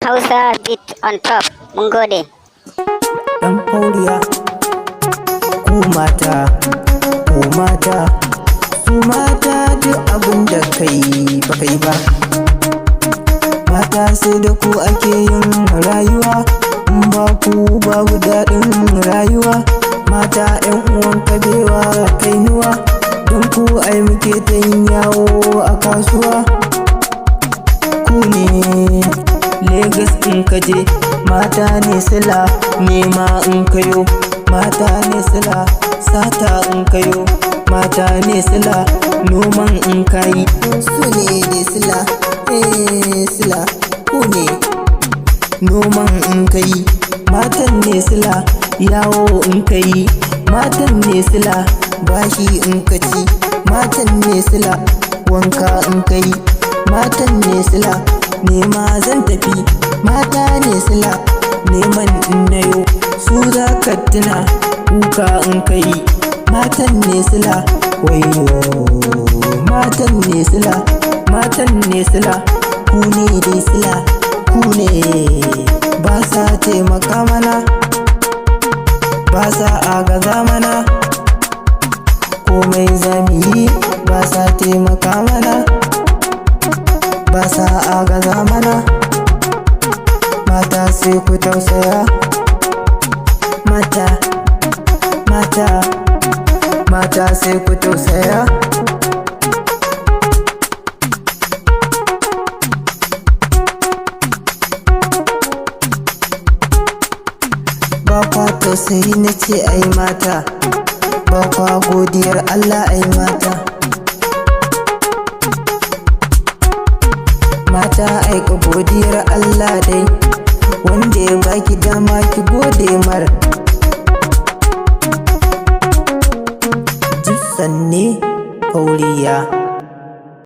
Hausa beat on top. Mun gode. Dan Fauliya, ku mata, su mata duk abin da kai ba kai ba. Mata sai da ku ake yin rayuwa, in ba ku babu daɗin rayuwa. Mata 'yan uwan kabewa kainuwa, don ku ai muke ta yin yawo a kasuwa. Ku ne Legas in kaje, mata ne sila nema in kayo. Mata ne sila sata in kayo, mata ne sila noman in kayi. Su ne dai sila, sila ku ne noman in kayi. Matan ne sila yawo in kayi, matan ne sila bashi in kaci. Matan ne sila wanka in kayi, matan ne sila nema zan tafi. Mata ne sila neman in nayo, su za ka tuna kuka in kai. Matan ne sila wayo, matan ne sila, matan ne sila. Ku ne dai sila, ku ne ba sa taimaka mana, ba sa agaza mana. Komai zamu yi ba sa taimaka mana, ba sa agaza mana. Mata sai ku tausaya, mata sai ku tausaya. Ba kwa tausayi na ce ai mata, ba kwa godiyar Allah ai mata. Mata aika godiyar Allah dai, wanda ya baki dama ki gode mar. Jissan ne Fauliya.